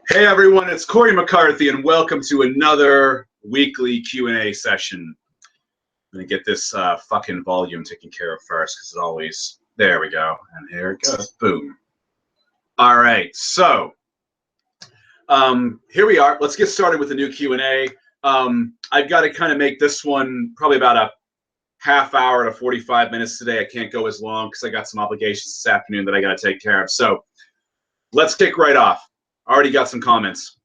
Hey everyone, it's Cory McCarthy and welcome to another weekly Q&A session. I'm gonna get this fucking volume taken care of first because it always, there we go, and here it goes, boom. All right, so here we are. Let's get started with the new Q&A. I've got to kind of make this one probably about a half hour to 45 minutes today. I can't go as long because I got some obligations this afternoon that I got to take care of. So let's kick right off. Already got some comments.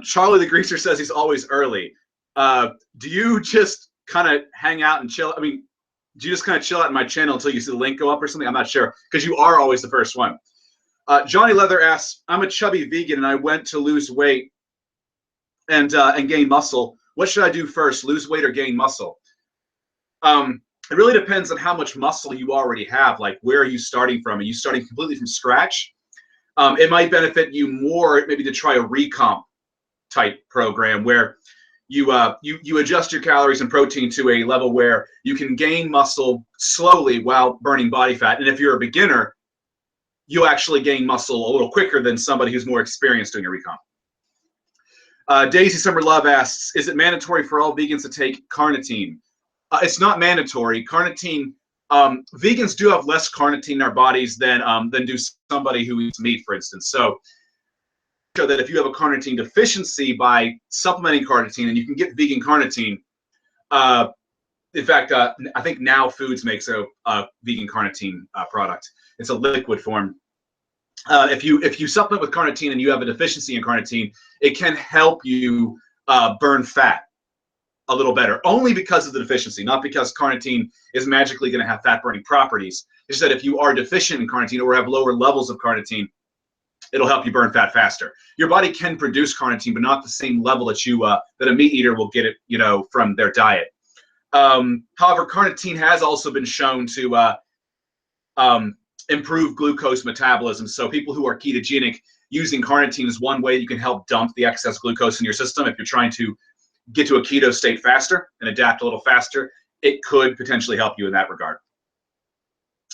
Charlie the Greaser says he's always early. Do you just kind of hang out and chill? I mean, do you just kind of chill out in my channel until you see the link go up or something? I'm not sure, because you are always the first one. Johnny Leather asks, I'm a chubby vegan and I went to lose weight and gain muscle. What should I do first, lose weight or gain muscle? It really depends on how much muscle you already have. Like, where are you starting from? Are you starting completely from scratch? It might benefit you more maybe to try a recomp type program where you adjust your calories and protein to a level where you can gain muscle slowly while burning body fat. And if you're a beginner, you'll actually gain muscle a little quicker than somebody who's more experienced doing a recomp. Daisy Summer Love asks, is it mandatory for all vegans to take carnitine? It's not mandatory. Carnitine, vegans do have less carnitine in our bodies than do somebody who eats meat, for instance. So that if you have a carnitine deficiency, by supplementing carnitine, and you can get vegan carnitine. In fact, I think Now Foods makes a vegan carnitine product. It's a liquid form. If you supplement with carnitine and you have a deficiency in carnitine, it can help you burn fat a little better, only because of the deficiency, not because carnitine is magically going to have fat burning properties. It's that if you are deficient in carnitine or have lower levels of carnitine, it'll help you burn fat faster. Your body can produce carnitine, but not the same level that that a meat eater will get it, from their diet. However, carnitine has also been shown to improve glucose metabolism. So people who are ketogenic, using carnitine is one way you can help dump the excess glucose in your system. If you're trying to get to a keto state faster and adapt a little faster, it could potentially help you in that regard.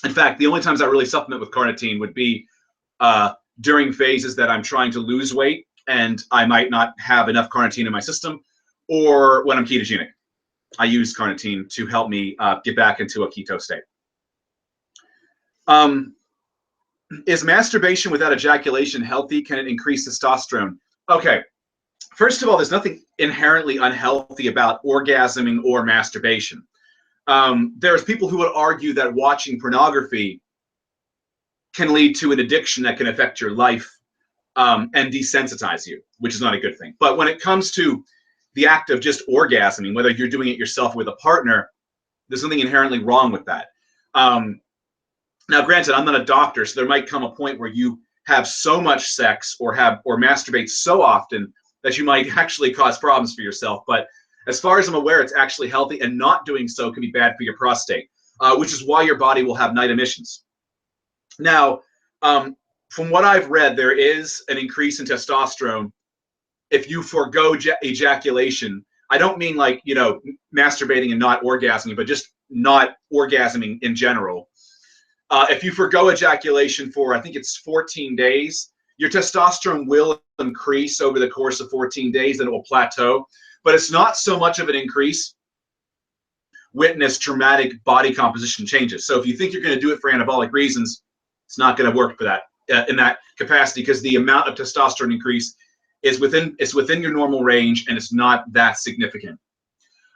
In fact, the only times I really supplement with carnitine would be during phases that I'm trying to lose weight and I might not have enough carnitine in my system, or when I'm ketogenic. I use carnitine to help me get back into a keto state. Is masturbation without ejaculation healthy? Can it increase testosterone? Okay. First of all, there's nothing inherently unhealthy about orgasming or masturbation. There's people who would argue that watching pornography can lead to an addiction that can affect your life and desensitize you, which is not a good thing. But when it comes to the act of just orgasming, whether you're doing it yourself or with a partner, there's nothing inherently wrong with that. Now, granted, I'm not a doctor, so there might come a point where you have so much sex or masturbate so often that you might actually cause problems for yourself. But as far as I'm aware, it's actually healthy, and not doing so can be bad for your prostate, which is why your body will have night emissions. Now, from what I've read, there is an increase in testosterone if you forego ejaculation. I don't mean like, masturbating and not orgasming, but just not orgasming in general. If you forego ejaculation for, I think it's 14 days, your testosterone will increase over the course of 14 days, then it will plateau. But it's not so much of an increase. Witness dramatic body composition changes. So if you think you're going to do it for anabolic reasons, it's not going to work for that in that capacity, because the amount of testosterone increase is within your normal range, and it's not that significant.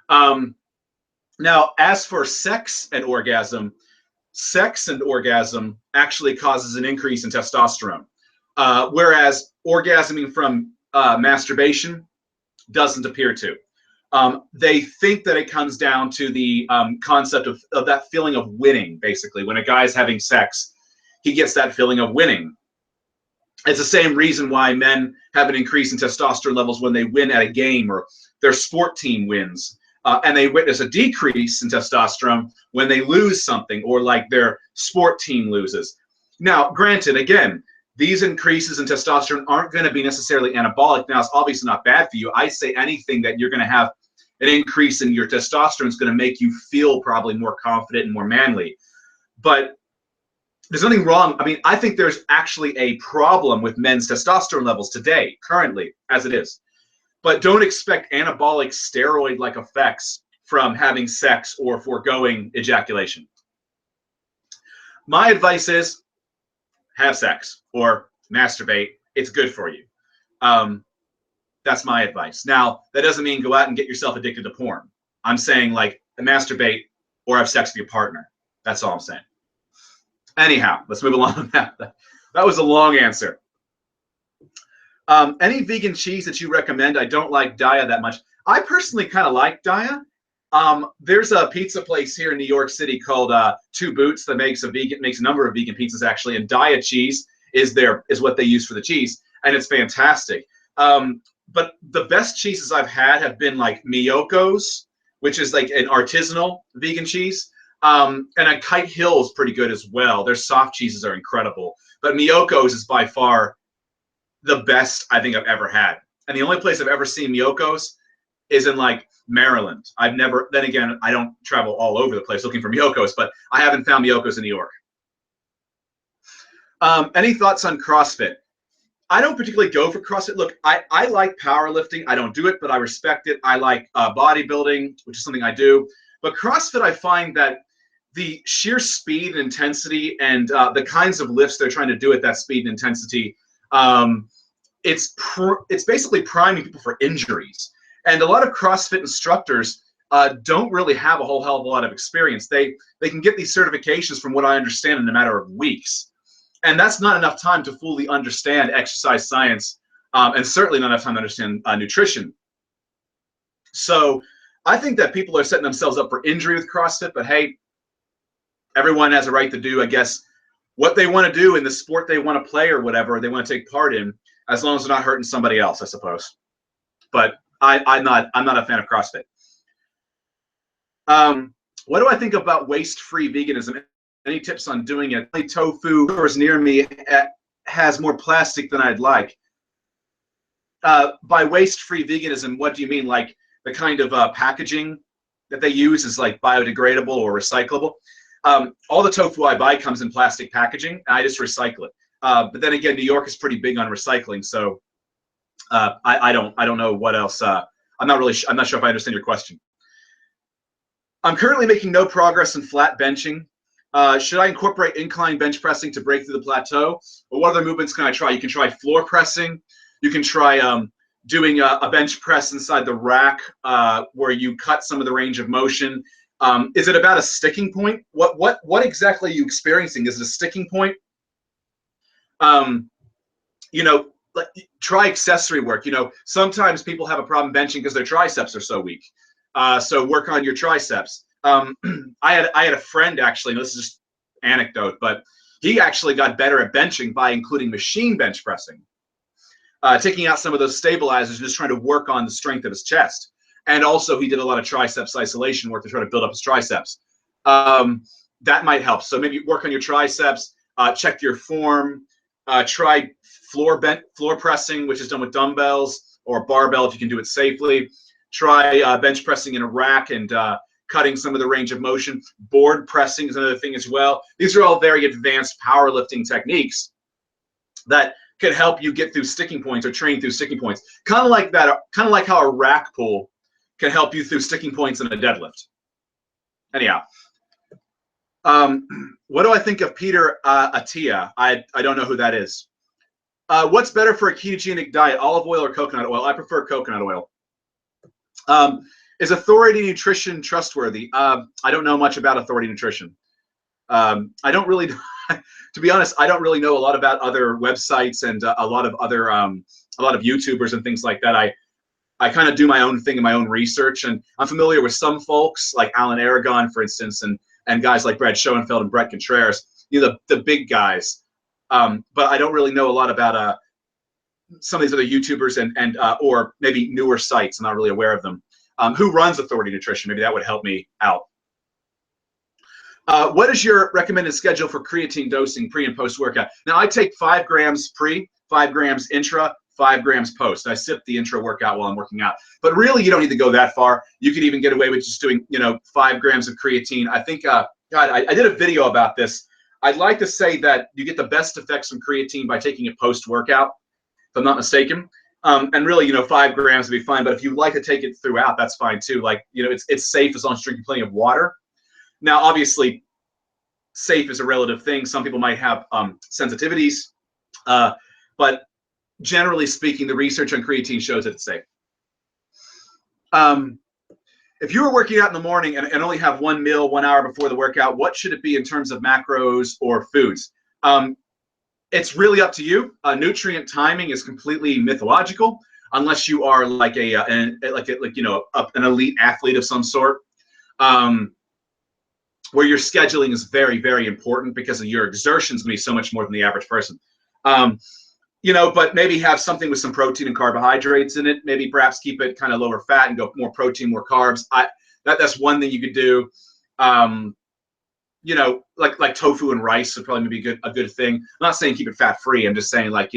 Now, as for sex and orgasm actually causes an increase in testosterone. Whereas orgasming from masturbation doesn't appear to. They think that it comes down to the concept of that feeling of winning, basically. When a guy's having sex, he gets that feeling of winning. It's the same reason why men have an increase in testosterone levels when they win at a game or their sport team wins. And they witness a decrease in testosterone when they lose something, or like their sport team loses. Now, granted, again, these increases in testosterone aren't going to be necessarily anabolic. Now, it's obviously not bad for you. I say anything that you're going to have an increase in your testosterone is going to make you feel probably more confident and more manly. But there's nothing wrong. I mean, I think there's actually a problem with men's testosterone levels today, currently, as it is. But don't expect anabolic steroid-like effects from having sex or foregoing ejaculation. My advice is have sex or masturbate. It's good for you. That's my advice. Now, that doesn't mean go out and get yourself addicted to porn. I'm saying like masturbate or have sex with your partner. That's all I'm saying. Anyhow, let's move along. That was a long answer. Any vegan cheese that you recommend? I don't like Daiya that much. I personally kind of like Daiya. There's a pizza place here in New York City called Two Boots that makes a number of vegan pizzas actually, and Daiya cheese is what they use for the cheese, and it's fantastic. But the best cheeses I've had have been like Miyoko's, which is like an artisanal vegan cheese. And a Kite Hill is pretty good as well. Their soft cheeses are incredible. But Miyoko's is by far the best I think I've ever had. And the only place I've ever seen Miyoko's is in like Maryland. Then again, I don't travel all over the place looking for Miyoko's, but I haven't found Miyoko's in New York. Any thoughts on CrossFit? I don't particularly go for CrossFit. Look, I like powerlifting. I don't do it, but I respect it. I like bodybuilding, which is something I do. But CrossFit, I find that the sheer speed and intensity and the kinds of lifts they're trying to do at that speed and intensity, it's basically priming people for injuries. And a lot of CrossFit instructors don't really have a whole hell of a lot of experience. They can get these certifications, from what I understand, in a matter of weeks. And that's not enough time to fully understand exercise science, and certainly not enough time to understand nutrition. So I think that people are setting themselves up for injury with CrossFit, but hey, everyone has a right to do, I guess, what they want to do in the sport they want to play or whatever they want to take part in, as long as they're not hurting somebody else, I suppose. But I'm not a fan of CrossFit. What do I think about waste-free veganism? Any tips on doing it? Tofu stores near me has more plastic than I'd like. By waste-free veganism, what do you mean? Like the kind of packaging that they use is like biodegradable or recyclable? All the tofu I buy comes in plastic packaging, and I just recycle it. But then again, New York is pretty big on recycling, so I don't know what else. I'm not sure if I understand your question. I'm currently making no progress in flat benching. Should I incorporate incline bench pressing to break through the plateau? Or what other movements can I try? You can try floor pressing. You can try doing a bench press inside the rack where you cut some of the range of motion. Is it about a sticking point? What exactly are you experiencing? Is it a sticking point? You know, try accessory work. You know, sometimes people have a problem benching because their triceps are so weak. So work on your triceps. I had a friend, actually, and this is just anecdote, but he actually got better at benching by including machine bench pressing, taking out some of those stabilizers, just trying to work on the strength of his chest. And also he did a lot of triceps isolation work to try to build up his triceps. That might help. So maybe work on your triceps, check your form, try floor pressing, which is done with dumbbells, or barbell if you can do it safely. Try bench pressing in a rack and cutting some of the range of motion. Board pressing is another thing as well. These are all very advanced powerlifting techniques that could help you get through sticking points or train through sticking points. Kind of like that, kind of like how a rack pull can help you through sticking points in a deadlift. Anyhow, what do I think of Peter Attia? I don't know who that is. What's better for a ketogenic diet, olive oil or coconut oil? I prefer coconut oil. Is Authority Nutrition trustworthy? I don't know much about Authority Nutrition. I don't really, to be honest, I don't really know a lot about other websites and a lot of other, a lot of YouTubers and things like that. I kind of do my own thing and my own research, and I'm familiar with some folks like Alan Aragon, for instance, and guys like Brad Schoenfeld and Brett Contreras, you know, the big guys. But I don't really know a lot about some of these other YouTubers and or maybe newer sites. I'm not really aware of them. Who runs Authority Nutrition? Maybe that would help me out. What is your recommended schedule for creatine dosing pre and post workout? Now I take 5 grams pre, 5 grams intra, 5 grams post. I sip the intra workout while I'm working out. But really, you don't need to go that far. You could even get away with just doing, you know, 5 grams of creatine. I think, God, I did a video about this. I'd like to say that you get the best effects from creatine by taking it post-workout, if I'm not mistaken. And really, 5 grams would be fine. But if you'd like to take it throughout, that's fine too. Like, it's safe as long as you're drinking plenty of water. Now, obviously, safe is a relative thing. Some people might have sensitivities. But generally speaking, the research on creatine shows that it's safe. If you were working out in the morning and only have one meal 1 hour before the workout, what should it be in terms of macros or foods? It's really up to you. Nutrient timing is completely mythological, unless you are like an elite athlete of some sort, where your scheduling is very, very important because of your exertion is going to be so much more than the average person. But maybe have something with some protein and carbohydrates in it. Maybe perhaps keep it kind of lower fat and go more protein, more carbs. That's one thing you could do. Like tofu and rice would probably be a good thing. I'm not saying keep it fat free. I'm just saying get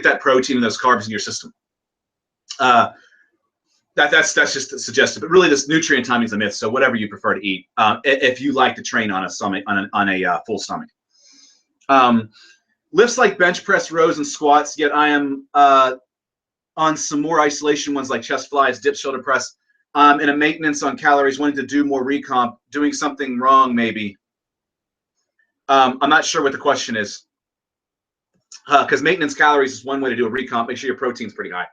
that protein and those carbs in your system. That's just suggested. But really, this nutrient timing is a myth. So whatever you prefer to eat, if you like to train on a stomach, on a full stomach. Lifts like bench press, rows, and squats, yet I am on some more isolation ones like chest flies, dip, shoulder press, and a maintenance on calories, wanting to do more recomp, doing something wrong maybe. I'm not sure what the question is, because maintenance calories is one way to do a recomp. Make sure your protein's pretty high.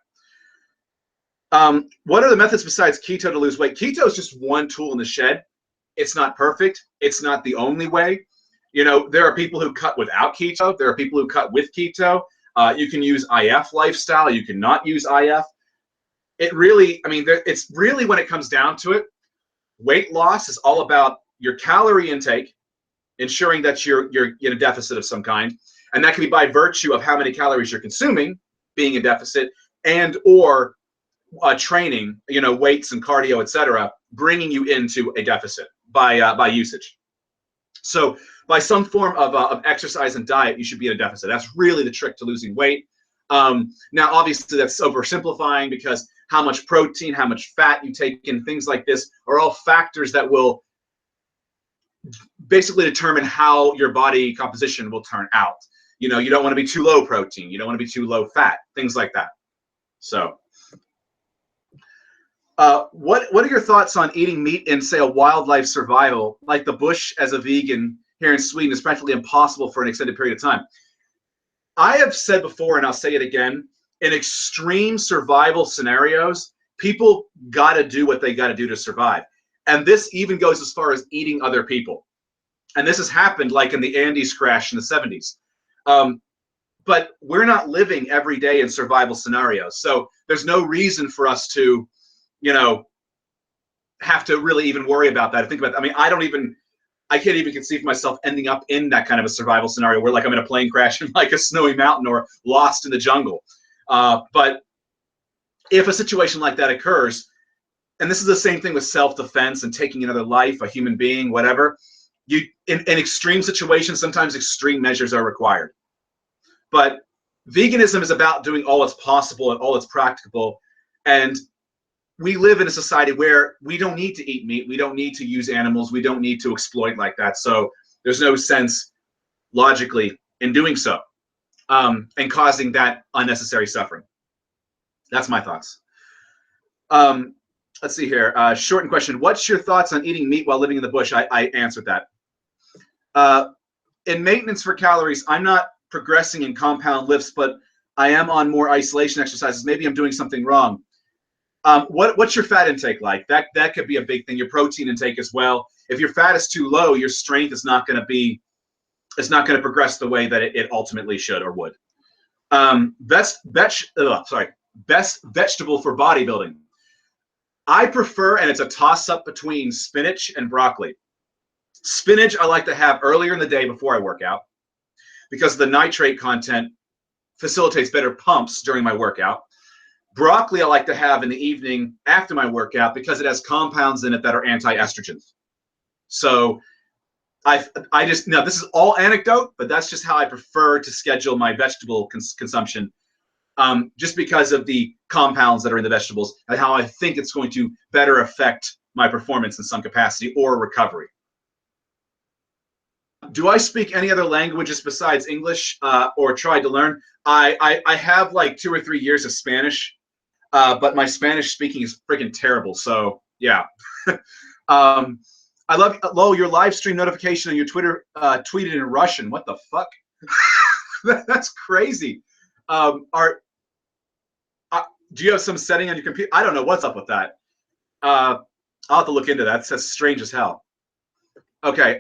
What are the methods besides keto to lose weight? Keto is just one tool in the shed. It's not perfect. It's not the only way. There are people who cut without keto. There are people who cut with keto. You can use IF lifestyle. You can not use IF. It's really, when it comes down to it, weight loss is all about your calorie intake, ensuring that you're in a deficit of some kind. And that can be by virtue of how many calories you're consuming, being in deficit, and or training, weights and cardio, etc., bringing you into a deficit by usage. So by some form of exercise and diet, you should be in a deficit. That's really the trick to losing weight. Now, obviously, that's oversimplifying because how much protein, how much fat you take in, things like this are all factors that will basically determine how your body composition will turn out. You don't want to be too low protein. You don't want to be too low fat, things like that. So what are your thoughts on eating meat in, say, a wildlife survival, like the bush as a vegan here in Sweden is practically impossible for an extended period of time? I have said before, and I'll say it again, in extreme survival scenarios, people got to do what they got to do to survive. And this even goes as far as eating other people. And this has happened like in the Andes crash in the 70s. But we're not living every day in survival scenarios. So there's no reason for us to, have to really even worry about that. Think about that. I can't even conceive myself ending up in that kind of a survival scenario where I'm in a plane crash in like a snowy mountain or lost in the jungle. But if a situation like that occurs, and this is the same thing with self-defense and taking another life, a human being, whatever, in extreme situations, sometimes extreme measures are required. But veganism is about doing all that's possible and all that's practicable. And we live in a society where we don't need to eat meat. We don't need to use animals. We don't need to exploit like that. So there's no sense logically in doing so and causing that unnecessary suffering. That's my thoughts. Let's see here. Shortened question. What's your thoughts on eating meat while living in the bush? I answered that. In maintenance for calories, I'm not progressing in compound lifts, but I am on more isolation exercises. Maybe I'm doing something wrong. What's your fat intake like? That could be a big thing. Your protein intake as well. If your fat is too low, your strength is not going to progress the way that it ultimately should or would. Best vegetable for bodybuilding. I prefer, and it's a toss-up between spinach and broccoli. Spinach I like to have earlier in the day before I work out because the nitrate content facilitates better pumps during my workout. Broccoli I like to have in the evening after my workout because it has compounds in it that are anti-estrogens. So now this is all anecdote, but that's just how I prefer to schedule my vegetable consumption, just because of the compounds that are in the vegetables and how I think it's going to better affect my performance in some capacity or recovery. Do I speak any other languages besides English or tried to learn? I have like 2 or 3 years of Spanish, but my Spanish speaking is freaking terrible. So yeah. I love Lo, your live stream notification on your Twitter tweeted in Russian. What the fuck? That's crazy. Do you have some setting on your computer? I don't know what's up with that. I'll have to look into that. That's strange as hell. Okay.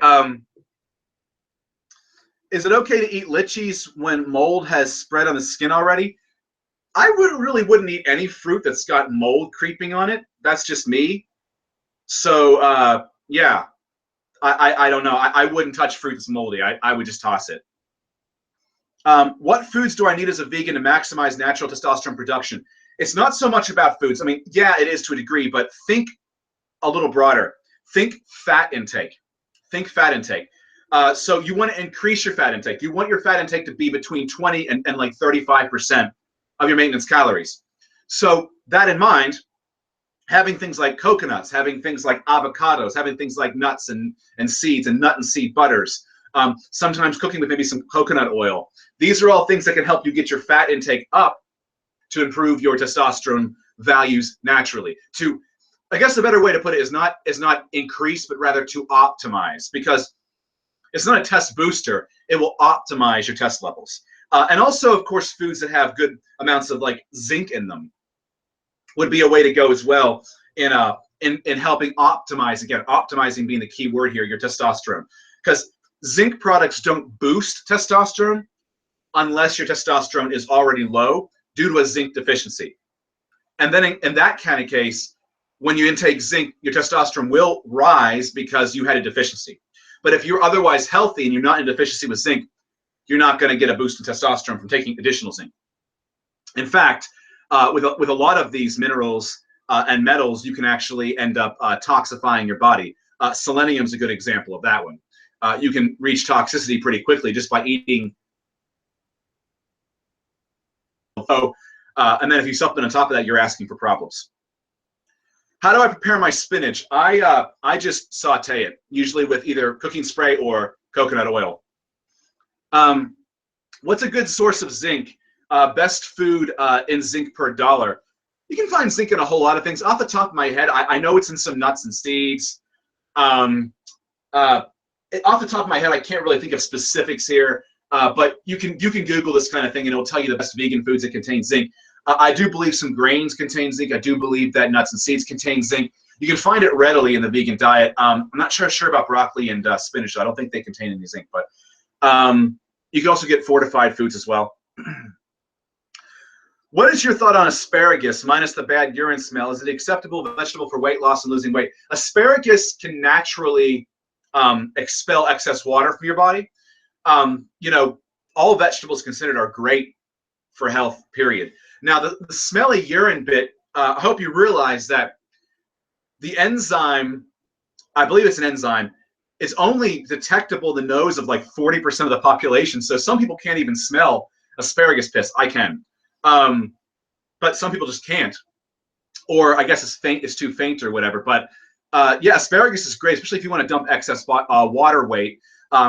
Is it okay to eat lychees when mold has spread on the skin already? I really wouldn't eat any fruit that's got mold creeping on it. That's just me. So yeah, I don't know. I wouldn't touch fruit that's moldy. I would just toss it. What foods do I need as a vegan to maximize natural testosterone production? It's not so much about foods. I mean, yeah, it is to a degree, but think a little broader. Think fat intake. Think fat intake. So you want to increase your fat intake. You want your fat intake to be between 20 and like 35% of your maintenance calories. So that in mind, having things like coconuts, having things like avocados, having things like nuts and seeds and nut and seed butters, sometimes cooking with maybe some coconut oil. These are all things that can help you get your fat intake up to improve your testosterone values naturally. To, I guess the better way to put it is not increase, but rather to optimize, because it's not a test booster. It will optimize your test levels. And also, of course, foods that have good amounts of like zinc in them would be a way to go as well in helping optimize, again, optimizing being the key word here, your testosterone. Because zinc products don't boost testosterone unless your testosterone is already low due to a zinc deficiency. And then in that kind of case, when you intake zinc, your testosterone will rise because you had a deficiency. But if you're otherwise healthy and you're not in deficiency with zinc, you're not going to get a boost in testosterone from taking additional zinc. In fact, with a lot of these minerals and metals, you can actually end up toxifying your body. Selenium is a good example of that one. You can reach toxicity pretty quickly just by eating. And then if you supplement on top of that, you're asking for problems. How do I prepare my spinach? I just saute it, usually with either cooking spray or coconut oil. What's a good source of zinc? Best food in zinc per dollar. You can find zinc in a whole lot of things. Off the top of my head, I know it's in some nuts and seeds. Off the top of my head, I can't really think of specifics here, but you can Google this kind of thing and it'll tell you the best vegan foods that contain zinc. I do believe some grains contain zinc. I do believe that nuts and seeds contain zinc. You can find it readily in the vegan diet. I'm not sure about broccoli and spinach. I don't think they contain any zinc, but you can also get fortified foods as well. What is your thought on asparagus minus the bad urine smell? Is it acceptable vegetable for weight loss and losing weight? Asparagus can naturally expel excess water from your body. You know, all vegetables considered are great for health, period. Now, the smelly urine bit, I hope you realize that the enzyme, I believe it's an enzyme, is only detectable in the nose of like 40% of the population. So some people can't even smell asparagus piss. I can. But some people just can't. Or I guess it's too faint or whatever. But yeah, asparagus is great, especially if you want to dump excess water weight.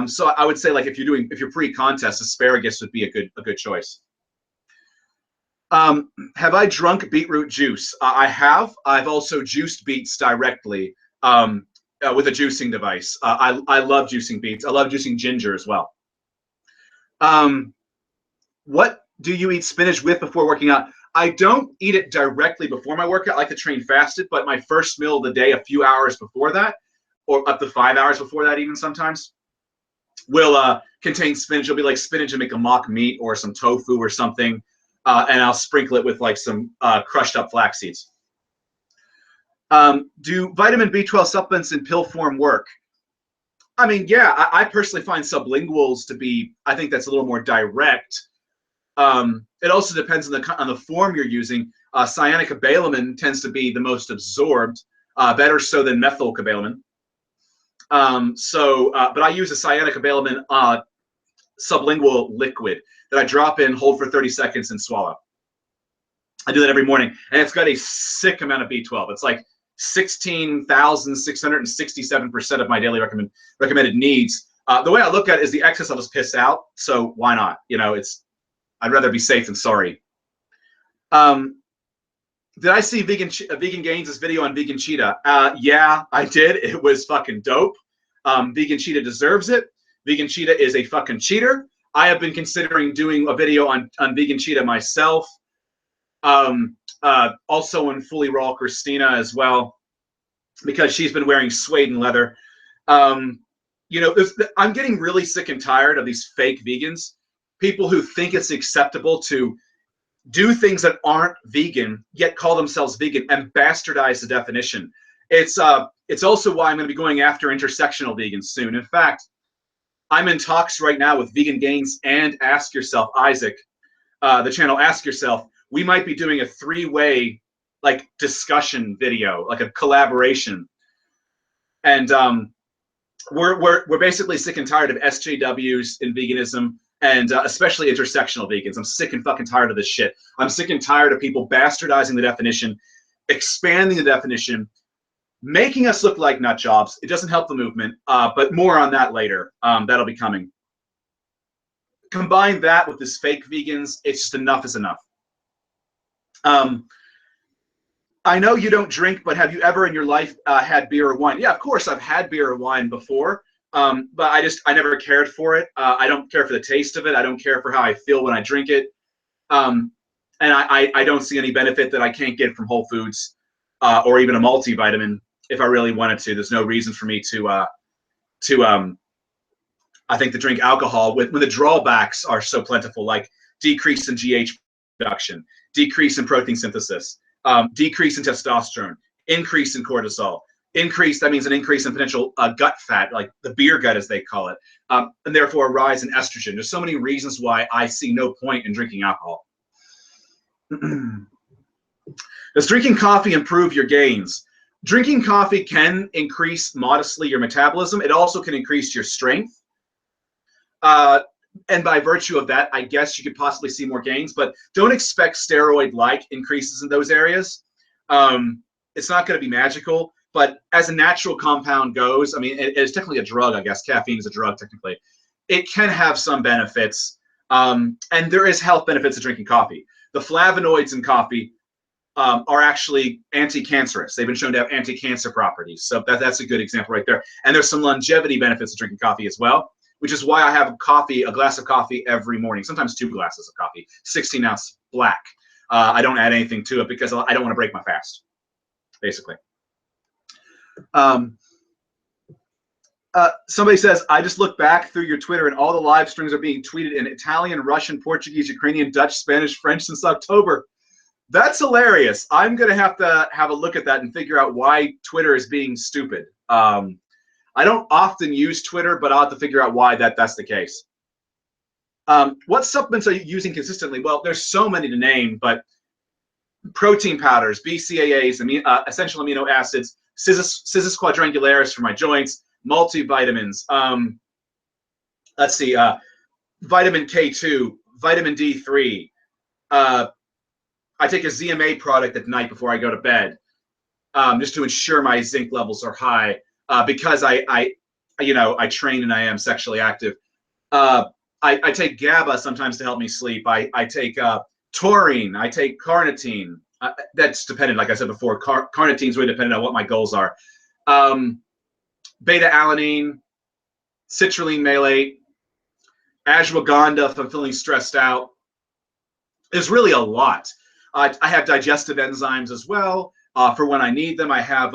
So I would say, like, if you're pre-contest, asparagus would be a good choice. Have I drunk beetroot juice? I have. I've also juiced beets directly with a juicing device. I love juicing beets. I love juicing ginger as well. What do you eat spinach with before working out? I don't eat it directly before my workout. I like to train fasted, but my first meal of the day, a few hours before that, or up to 5 hours before that even sometimes, will contain spinach. It'll be like spinach and make a mock meat or some tofu or something. And I'll sprinkle it with like some crushed up flax seeds. Do vitamin B12 supplements in pill form work? I mean, yeah, I personally find sublinguals to be, I think that's a little more direct. It also depends on the form you're using. Cyanocobalamin tends to be the most absorbed, better so than methylcobalamin. But I use a cyanocobalamin sublingual liquid that I drop in, hold for 30 seconds, and swallow. I do that every morning, and it's got a sick amount of B12. It's like 16,667% of my daily recommended needs. The way I look at it is the excess I'll just piss out. So why not? You know, I'd rather be safe than sorry. Did I see Vegan Gains' video on Vegan Cheetah? Yeah, I did. It was fucking dope. Vegan Cheetah deserves it. Vegan Cheetah is a fucking cheater. I have been considering doing a video on Vegan Cheetah myself. Also on Fully Raw Christina as well, because she's been wearing suede and leather. You know, I'm getting really sick and tired of these fake vegans, people who think it's acceptable to do things that aren't vegan, yet call themselves vegan and bastardize the definition. It's also why I'm going to be going after intersectional vegans soon. In fact, I'm in talks right now with Vegan Gains and Ask Yourself, Isaac, the channel Ask Yourself. We might be doing a 3-way like discussion video, like a collaboration. And we're basically sick and tired of SJWs in veganism, and especially intersectional vegans. I'm sick and fucking tired of this shit. I'm sick and tired of people bastardizing the definition, expanding the definition, making us look like nut jobs. It doesn't help the movement, but more on that later. That'll be coming. Combine that with this fake vegans, it's just enough is enough. I know you don't drink, but have you ever in your life had beer or wine? Yeah, of course I've had beer or wine before. But I never cared for it. I don't care for the taste of it. I don't care for how I feel when I drink it. And I don't see any benefit that I can't get from Whole Foods or even a multivitamin if I really wanted to. There's no reason for me to I think to drink alcohol when the drawbacks are so plentiful, like decrease in GH production, decrease in protein synthesis, decrease in testosterone, increase in cortisol. Increase, that means an increase in potential gut fat, like the beer gut as they call it, and therefore a rise in estrogen. There's so many reasons why I see no point in drinking alcohol. Does drinking coffee improve your gains? Drinking coffee can increase modestly your metabolism. It also can increase your strength. And by virtue of that, I guess you could possibly see more gains, but don't expect steroid-like increases in those areas. It's not going to be magical. But as a natural compound goes, I mean, it's technically a drug, I guess. Caffeine is a drug, technically. It can have some benefits, and there is health benefits to drinking coffee. The flavonoids in coffee are actually anti-cancerous. They've been shown to have anti-cancer properties. So that's a good example right there. And there's some longevity benefits to drinking coffee as well, which is why I have a glass of coffee every morning, sometimes 2 glasses of coffee, 16-ounce black. I don't add anything to it because I don't want to break my fast, basically. Somebody says, I just looked back through your Twitter and all the live streams are being tweeted in Italian, Russian, Portuguese, Ukrainian, Dutch, Spanish, French since October. That's hilarious. I'm going to have a look at that and figure out why Twitter is being stupid. I don't often use Twitter, but I'll have to figure out why that's the case. What supplements are you using consistently? Well, there's so many to name, but protein powders, BCAAs, essential amino acids, Cis quadrangularis for my joints, multivitamins. Let's see, vitamin K2, vitamin D3. I take a ZMA product at night before I go to bed, just to ensure my zinc levels are high, because I train and I am sexually active. I take GABA sometimes to help me sleep. I take taurine. I take carnitine. That's dependent, like I said before. Carnitine is really dependent on what my goals are. Beta-alanine, citrulline malate, ashwagandha if I'm feeling stressed out. There's really a lot. I have digestive enzymes as well for when I need them. I have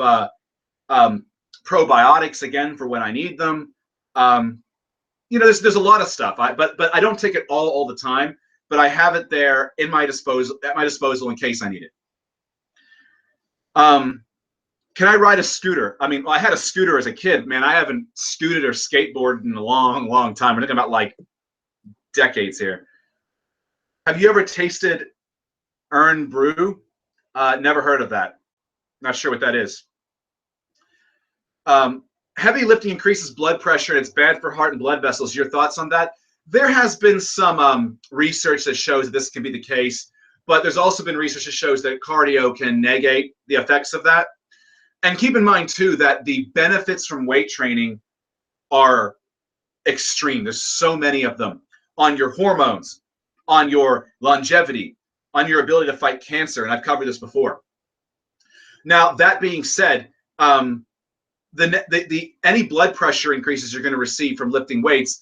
probiotics again for when I need them. There's a lot of stuff. But I don't take it all the time. But I have it there at my disposal in case I need it. Can I ride a scooter? I mean, I had a scooter as a kid. Man, I haven't scooted or skateboarded in a long, long time. We're talking about like decades here. Have you ever tasted Earn Brew? Never heard of that. Not sure what that is. Heavy lifting increases blood pressure and it's bad for heart and blood vessels. Your thoughts on that? There has been some research that shows that this can be the case, but there's also been research that shows that cardio can negate the effects of that. And keep in mind, too, that the benefits from weight training are extreme. There's so many of them on your hormones, on your longevity, on your ability to fight cancer. And I've covered this before. Now, that being said, any blood pressure increases you're going to receive from lifting weights,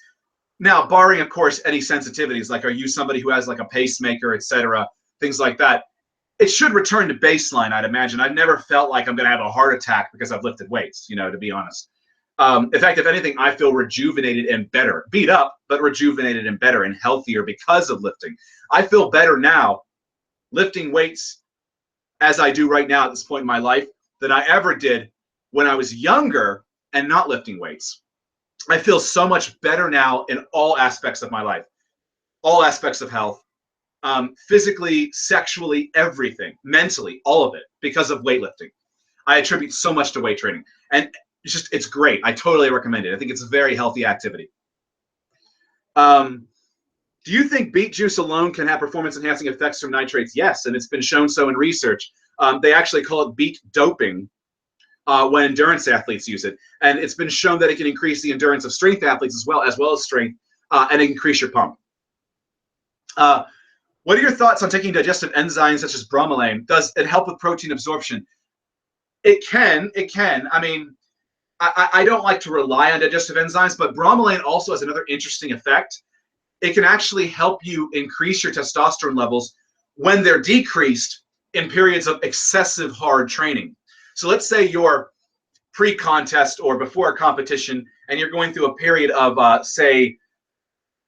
now barring, of course, any sensitivities, like are you somebody who has like a pacemaker, etc., things like that, it should return to baseline, I'd imagine. I've never felt like I'm going to have a heart attack because I've lifted weights, you know, to be honest. In fact, if anything, I feel rejuvenated and better, beat up, but rejuvenated and better and healthier because of lifting. I feel better now lifting weights as I do right now at this point in my life than I ever did when I was younger and not lifting weights. I feel so much better now in all aspects of my life, all aspects of health, physically, sexually, everything, mentally, all of it, because of weightlifting. I attribute so much to weight training, and it's great. I totally recommend it. I think it's a very healthy activity. Do you think beet juice alone can have performance-enhancing effects from nitrates? Yes, and it's been shown so in research. They actually call it beet doping when endurance athletes use it, and it's been shown that it can increase the endurance of strength athletes as well as strength, and increase your pump. What are your thoughts on taking digestive enzymes such as bromelain? Does it help with protein absorption? It can. I mean, I don't like to rely on digestive enzymes, but bromelain also has another interesting effect. It can actually help you increase your testosterone levels when they're decreased in periods of excessive hard training. So let's say you're pre-contest or before a competition and you're going through a period of, say,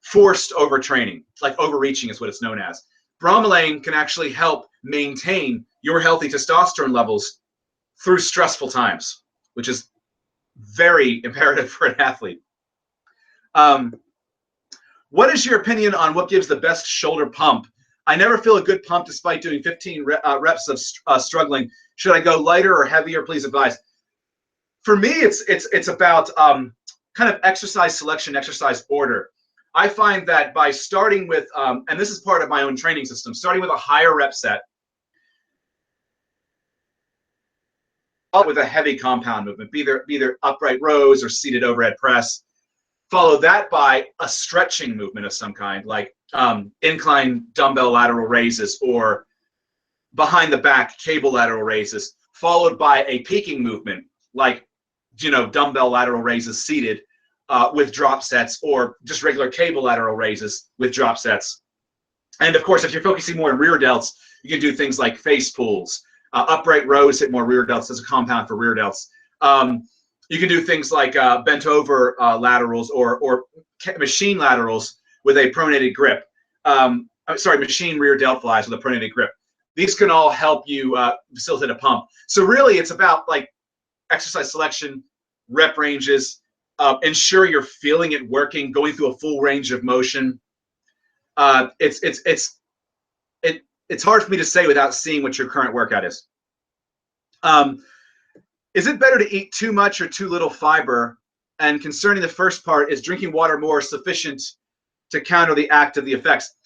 forced overtraining, like overreaching is what it's known as. Bromelain can actually help maintain your healthy testosterone levels through stressful times, which is very imperative for an athlete. What is your opinion on what gives the best shoulder pump? I never feel a good pump despite doing 15 reps of struggling. Should I go lighter or heavier? Please advise. For me, it's about kind of exercise selection, exercise order. I find that by starting with, and this is part of my own training system, starting with a higher rep set, with a heavy compound movement, be either upright rows or seated overhead press. Follow that by a stretching movement of some kind, like incline dumbbell lateral raises or behind the back cable lateral raises, followed by a peaking movement, like, you know, dumbbell lateral raises seated with drop sets, or just regular cable lateral raises with drop sets. And of course, if you're focusing more on rear delts, you can do things like face pulls. Upright rows hit more rear delts as a compound for rear delts. You can do things like bent over laterals or machine laterals with a pronated grip. Machine rear delt flies with a pronated grip. These can all help you facilitate a pump. So really, it's about like exercise selection, rep ranges, ensure you're feeling it working, going through a full range of motion. It's hard for me to say without seeing what your current workout is. Is it better to eat too much or too little fiber? And concerning the first part, is drinking water more sufficient to counter the act of the effects?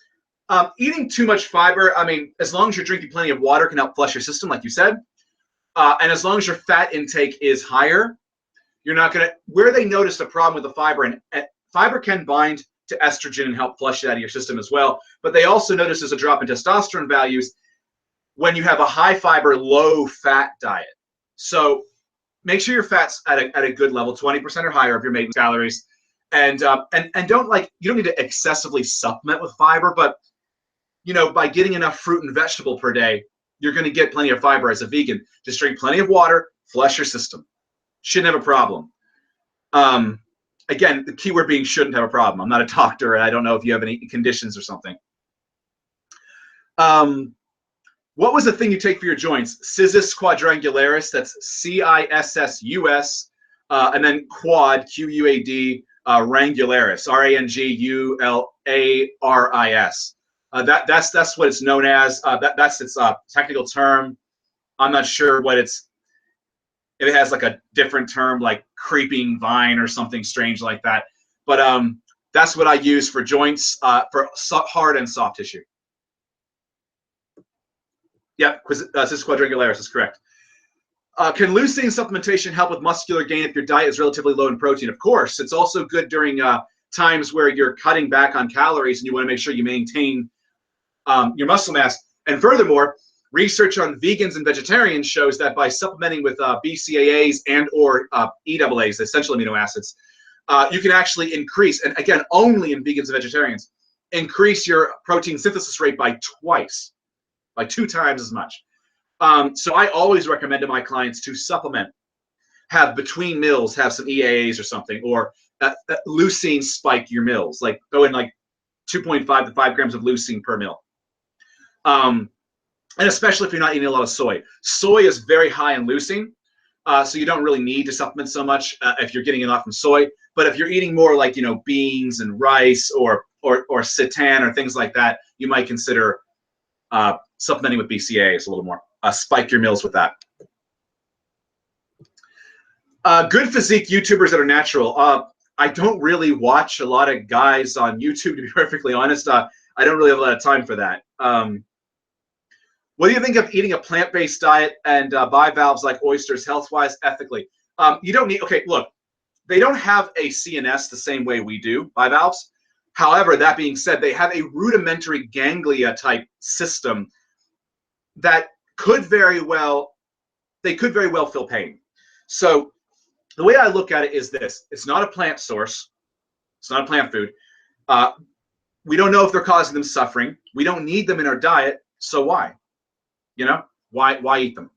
Eating too much fiber, I mean, as long as you're drinking plenty of water, can help flush your system, like you said. And as long as your fat intake is higher, you're not going to, where they noticed a problem with the fiber, and fiber can bind to estrogen and help flush it out of your system as well. But they also noticed there's a drop in testosterone values when you have a high fiber, low fat diet. So make sure your fat's at a good level, 20% or higher of your maintenance calories. And don't you don't need to excessively supplement with fiber, but you know, by getting enough fruit and vegetable per day, you're going to get plenty of fiber as a vegan. Just drink plenty of water, flush your system. Shouldn't have a problem. Again, the key word being shouldn't have a problem. I'm not a doctor, and I don't know if you have any conditions or something. What was the thing you take for your joints? Cissus quadrangularis, that's CISSUS, and then quad, QUAD, rangularis, RANGULARIS. That's what it's known as. That's its technical term. I'm not sure what if it has like a different term, like creeping vine or something strange like that. But that's what I use for joints, for hard and soft tissue. Yep, Cissus quadrangularis is correct. Can leucine supplementation help with muscular gain if your diet is relatively low in protein? Of course. It's also good during times where you're cutting back on calories and you want to make sure you maintain your muscle mass. And furthermore, research on vegans and vegetarians shows that by supplementing with BCAAs and or EAAs, essential amino acids, you can actually increase, and again, only in vegans and vegetarians, increase your protein synthesis rate by twice, by 2 times as much. So I always recommend to my clients to supplement, have between meals, have some EAAs or something, or leucine spike your meals, like go in like 2.5 to 5 grams of leucine per meal. And especially if you're not eating a lot of soy. Soy is very high in leucine, so you don't really need to supplement so much if you're getting a lot from soy. But if you're eating more like, you know, beans and rice or seitan or things like that, you might consider supplementing with BCAAs a little more. Spike your meals with that. Good physique YouTubers that are natural. I don't really watch a lot of guys on YouTube, to be perfectly honest. I don't really have a lot of time for that. What do you think of eating a plant-based diet and bivalves like oysters, health-wise, ethically? You don't need, okay, look, they don't have a CNS the same way we do, bivalves. However, that being said, they have a rudimentary ganglia type system that could very well, they could very well feel pain. So the way I look at it is this: it's not a plant source, it's not a plant food. We don't know if they're causing them suffering. We don't need them in our diet, so why? You know, why eat them?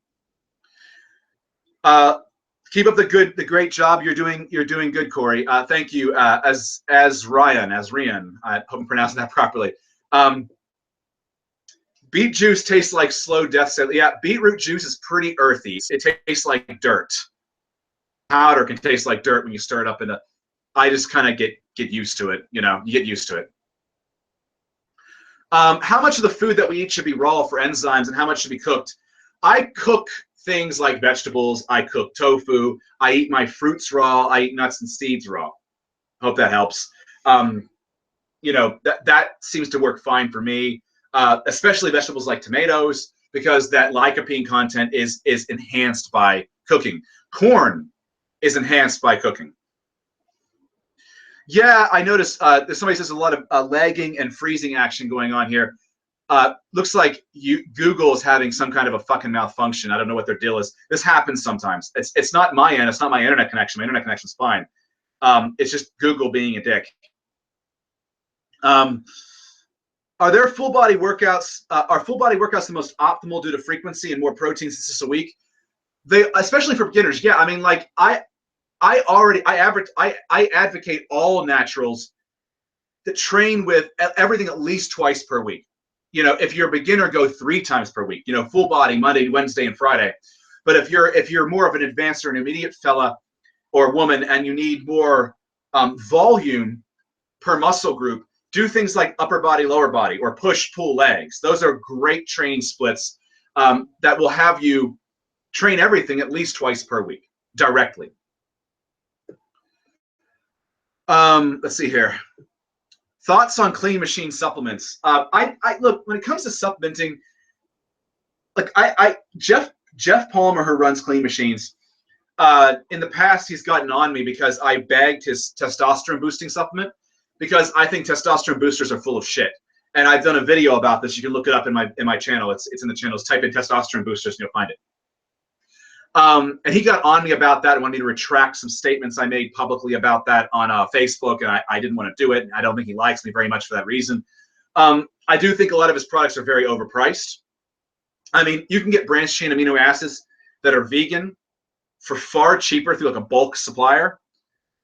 Keep up the great job you're doing. You're doing good, Cory. Thank you. As Ryan. I hope I'm pronouncing that properly. Beet juice tastes like slow death. Yeah, beetroot juice is pretty earthy. It tastes like dirt. Powder can taste like dirt when you stir it up in a. I just kind of get used to it. You know, you get used to it. How much of the food that we eat should be raw for enzymes, and how much should be cooked? I cook things like vegetables. I cook tofu. I eat my fruits raw. I eat nuts and seeds raw. Hope that helps. You know, that seems to work fine for me, especially vegetables like tomatoes, because that lycopene content is enhanced by cooking. Corn is enhanced by cooking. Yeah, I noticed somebody says a lot of lagging and freezing action going on here. Looks like Google is having some kind of a fucking malfunction. I don't know what their deal is. This happens sometimes. It's not my end. It's not my internet connection. My internet connection's fine. It's just Google being a dick. Are there full body workouts? Are full body workouts the most optimal due to frequency and more protein synthesis a week? They, especially for beginners. Yeah, I mean, like I advocate all naturals that train with everything at least twice per week. You know, if you're a beginner, go 3 times per week. You know, full body Monday, Wednesday, and Friday. But if you're more of an advanced or an intermediate fella or woman and you need more volume per muscle group, do things like upper body, lower body, or push pull legs. Those are great training splits that will have you train everything at least twice per week directly. Let's see here. Thoughts on clean machine supplements? I look, when it comes to supplementing, like Jeff Palmer, who runs Clean Machines, in the past he's gotten on me because I bagged his testosterone boosting supplement because I think testosterone boosters are full of shit. And I've done a video about this. You can look it up in my channel. It's in the channels. Type in testosterone boosters and you'll find it. And he got on me about that and wanted me to retract some statements I made publicly about that on Facebook, and I didn't want to do it. I don't think he likes me very much for that reason. I do think a lot of his products are very overpriced. I mean, you can get branched chain amino acids that are vegan for far cheaper through like a bulk supplier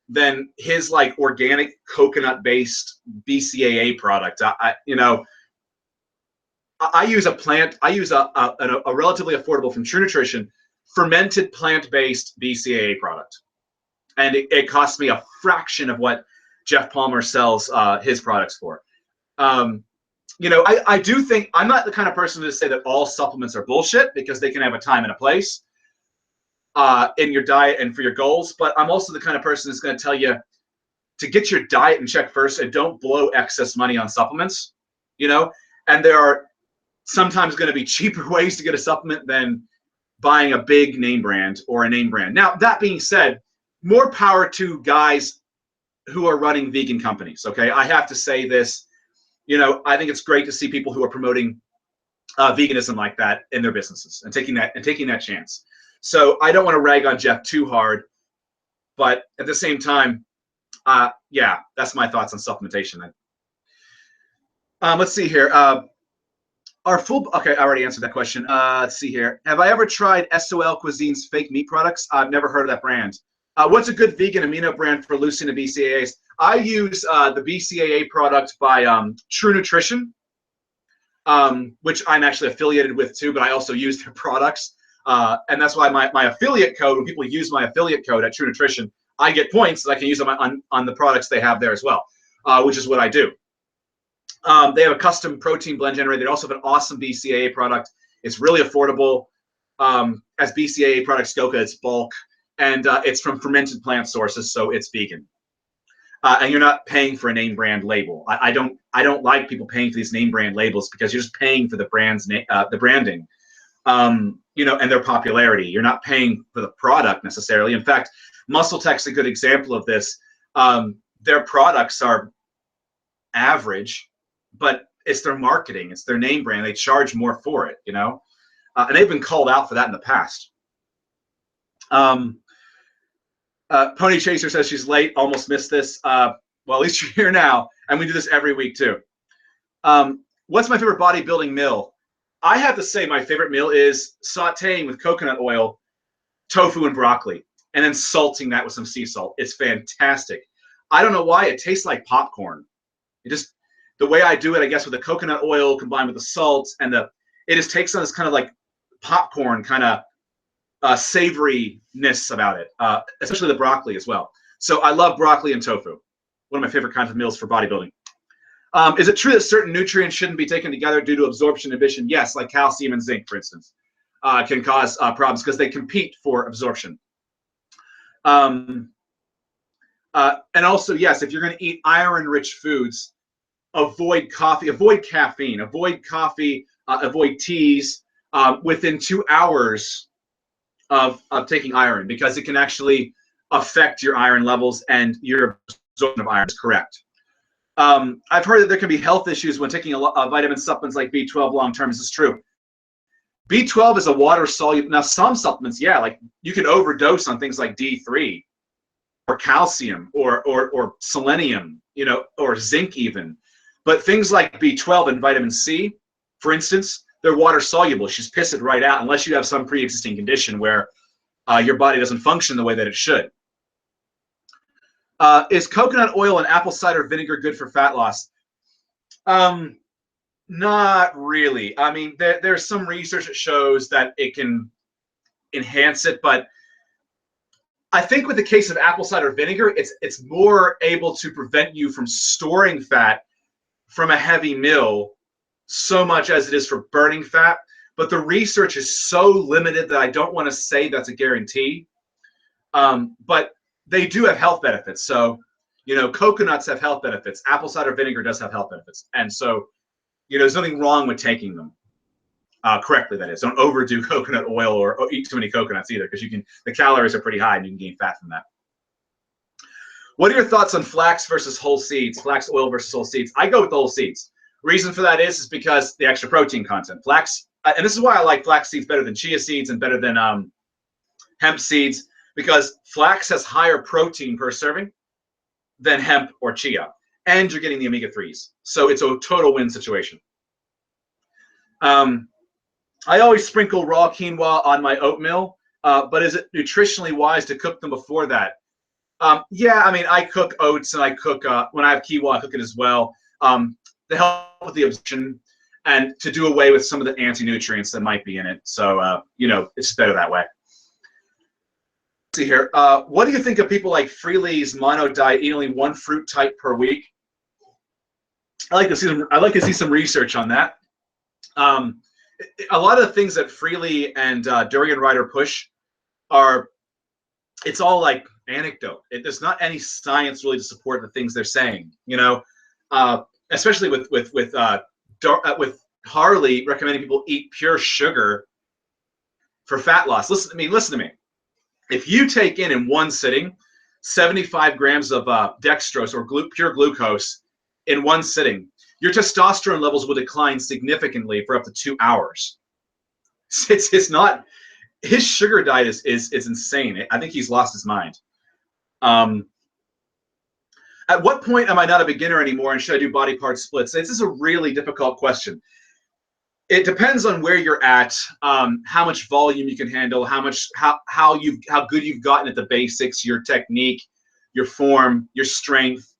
than his like organic coconut-based BCAA product. You know, I use a relatively affordable from True Nutrition fermented plant-based BCAA product, and it costs me a fraction of what Jeff Palmer sells his products for. You know, I do think I'm not the kind of person to say that all supplements are bullshit, because they can have a time and a place in your diet and for your goals. But I'm also the kind of person that's going to tell you to get your diet in check first and don't blow excess money on supplements. You know, and there are sometimes going to be cheaper ways to get a supplement than buying a big name brand or a name brand. Now, that being said, more power to guys who are running vegan companies. Okay, I have to say this. I think it's great to see people who are promoting veganism like that in their businesses and taking that chance. So I don't want to rag on Jeff too hard, but at the same time, yeah, that's my thoughts on supplementation. Let's see here. Okay, I already answered that question. Let's see here. Have I ever tried SOL Cuisine's fake meat products? I've never heard of that brand. What's a good vegan amino brand for loosening the BCAAs? I use the BCAA product by True Nutrition, which I'm actually affiliated with too, but I also use their products. And that's why my affiliate code, when people use my affiliate code at True Nutrition, I get points that I can use on the products they have there as well, which is what I do. They have a custom protein blend generator. They also have an awesome BCAA product. It's really affordable. As BCAA products go, it's bulk, and it's from fermented plant sources, so it's vegan. And you're not paying for a name brand label. I don't like people paying for these name brand labels because you're just paying for the brand's the branding, and their popularity. You're not paying for the product necessarily. In fact, Muscle Tech's a good example of this. Their products are average, but it's their marketing, it's their name brand. They charge more for it, and they've been called out for that in the past. Pony Chaser says she's late, almost missed this. Well, at least you're here now, and we do this every week too. What's my favorite bodybuilding meal? I have to say my favorite meal is sauteing with coconut oil, tofu, and broccoli, and then salting that with some sea salt. It's fantastic. I don't know why, it tastes like popcorn. The way I do it, I guess, with the coconut oil combined with the salt, and it just takes on this kind of like popcorn kind of savoriness about it, especially the broccoli as well. So I love broccoli and tofu. One of my favorite kinds of meals for bodybuilding. Is it true that certain nutrients shouldn't be taken together due to absorption inhibition? Yes, like calcium and zinc, for instance, can cause problems because they compete for absorption. And also, yes, if you're going to eat iron-rich foods, avoid coffee, avoid caffeine, avoid coffee, avoid teas within 2 hours of taking iron, because it can actually affect your iron levels and your absorption of iron is correct. I've heard that there can be health issues when taking vitamin supplements like B12 long-term. Is this true? B12 is a water soluble. Now, some supplements, yeah, like you can overdose on things like D3 or calcium or selenium, or zinc even. But things like B12 and vitamin C, for instance, they're water soluble. Just piss it right out unless you have some pre-existing condition where your body doesn't function the way that it should. Is coconut oil and apple cider vinegar good for fat loss? Not really. I mean, there's some research that shows that it can enhance it, but I think with the case of apple cider vinegar, it's more able to prevent you from storing fat from a heavy meal so much as it is for burning fat. But the research is so limited that I don't want to say that's a guarantee. But they do have health benefits. So, coconuts have health benefits. Apple cider vinegar does have health benefits. And so, there's nothing wrong with taking them correctly, that is. Don't overdo coconut oil or eat too many coconuts either, because the calories are pretty high and you can gain fat from that. What are your thoughts on flax versus whole seeds? Flax oil versus whole seeds? I go with the whole seeds. Reason for that is because the extra protein content. Flax, and this is why I like flax seeds better than chia seeds and better than hemp seeds, because flax has higher protein per serving than hemp or chia, and you're getting the omega-3s. So it's a total win situation. I always sprinkle raw quinoa on my oatmeal, but is it nutritionally wise to cook them before that? Yeah, I mean, I cook oats and I cook, when I have quinoa, I cook it as well. To help with the absorption and to do away with some of the anti-nutrients that might be in it. So, it's better that way. Let's see here. What do you think of people like Freely's mono diet, eat only one fruit type per week? I'd like to see some research on that. A lot of the things that Freely and Durian Rider push it's all like anecdote. There's not any science really to support the things they're saying, especially with Harley recommending people eat pure sugar for fat loss. Listen to me. If you take in one sitting 75 grams of dextrose or pure glucose in one sitting, your testosterone levels will decline significantly for up to 2 hours. It's not, his sugar diet is insane. I think he's lost his mind. At what point am I not a beginner anymore and should I do body part splits? This is a really difficult question. It depends on where you're at, how much volume you can handle, how good you've gotten at the basics, your technique, your form, your strength.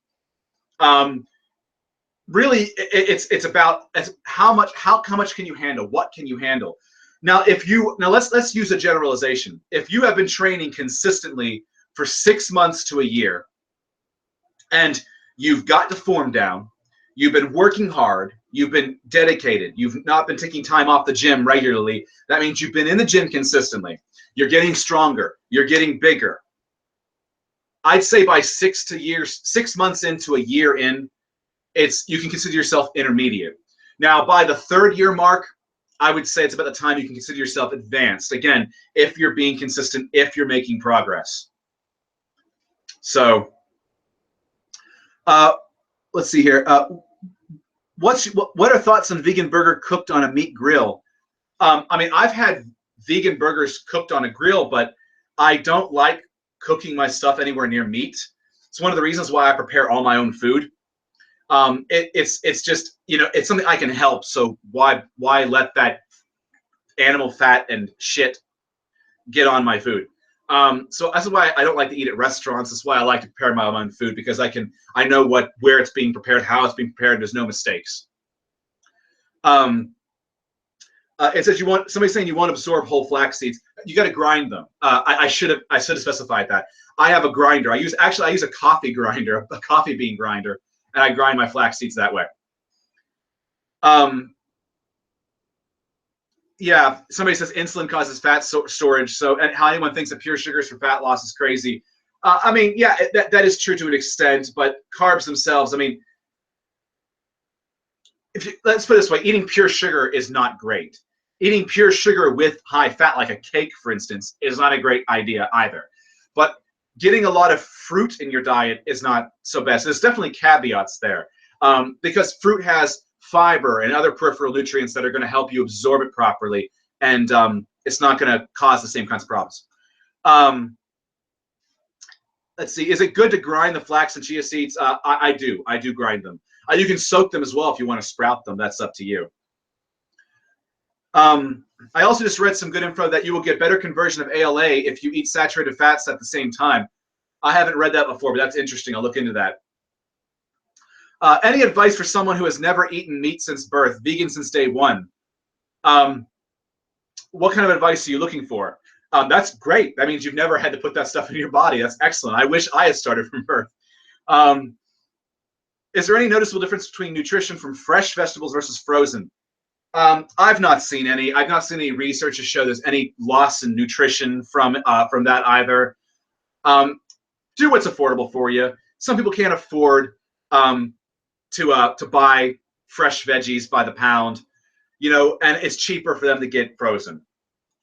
Really, it's about how much can you handle? What can you handle? Now, let's use a generalization. If you have been training consistently for 6 months to a year, and you've got the form down, you've been working hard, you've been dedicated, you've not been taking time off the gym regularly, that means you've been in the gym consistently, you're getting stronger, you're getting bigger. I'd say by 6 months into a year in, you can consider yourself intermediate. Now, by the 3rd year mark, I would say it's about the time you can consider yourself advanced. Again, if you're being consistent, if you're making progress. So, let's see here. What are thoughts on vegan burger cooked on a meat grill? I mean, I've had vegan burgers cooked on a grill, but I don't like cooking my stuff anywhere near meat. It's one of the reasons why I prepare all my own food. It's just, it's something I can help. So why let that animal fat and shit get on my food? So that's why I don't like to eat at restaurants. That's why I like to prepare my own food, because I know where it's being prepared, how it's being prepared. There's no mistakes. It says somebody's saying you want to absorb whole flax seeds. You got to grind them. I should have specified that. I have a grinder. I use a coffee grinder, a coffee bean grinder, and I grind my flax seeds that way. Yeah, somebody says insulin causes fat storage. So, and how anyone thinks that pure sugars for fat loss is crazy. I mean, yeah, that is true to an extent, but carbs themselves, I mean, let's put it this way, eating pure sugar is not great. Eating pure sugar with high fat, like a cake, for instance, is not a great idea either. But getting a lot of fruit in your diet is not so bad. So there's definitely caveats there, because fruit has fiber and other peripheral nutrients that are going to help you absorb it properly, and it's not going to cause the same kinds of problems. Let's see, is it good to grind the flax and chia seeds? I do grind them. You can soak them as well if you want to sprout them. That's up to you. I also just read some good info that you will get better conversion of ALA if you eat saturated fats at the same time. I haven't read that before, but that's interesting. I'll look into that. Any advice for someone who has never eaten meat since birth, vegan since day one? What kind of advice are you looking for? That's great. That means you've never had to put that stuff in your body. That's excellent. I wish I had started from birth. Is there any noticeable difference between nutrition from fresh vegetables versus frozen? I've not seen any. I've not seen any research to show there's any loss in nutrition from that either. Do what's affordable for you. Some people can't afford to buy fresh veggies by the pound, and it's cheaper for them to get frozen.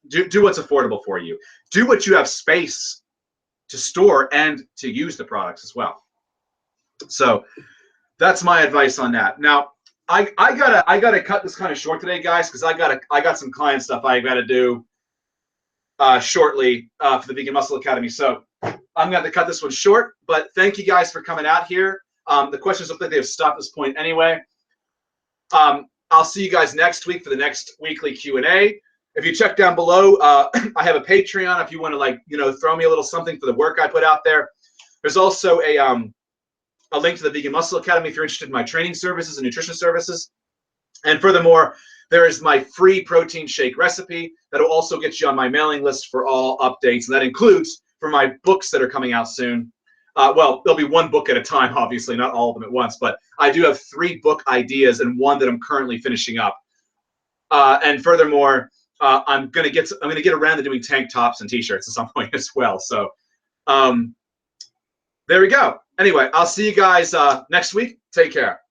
Do what's affordable for you. Do what you have space to store and to use the products as well. So that's my advice on that. Now, I gotta cut this kind of short today, guys, because I got some client stuff I gotta do shortly for the Vegan Muscle Academy. So I'm gonna have to cut this one short. But thank you guys for coming out here. The questions look like they have stopped at this point anyway. I'll see you guys next week for the next weekly Q&A. If you check down below, I have a Patreon if you want to throw me a little something for the work I put out there. There's also a link to the Vegan Muscle Academy if you're interested in my training services and nutrition services. And furthermore, there is my free protein shake recipe that will also get you on my mailing list for all updates. And that includes for my books that are coming out soon. Well, there'll be one book at a time, obviously, not all of them at once, but I do have 3 book ideas and one that I'm currently finishing up. And furthermore, I'm gonna get around to doing tank tops and t-shirts at some point as well. So there we go. Anyway, I'll see you guys next week. Take care.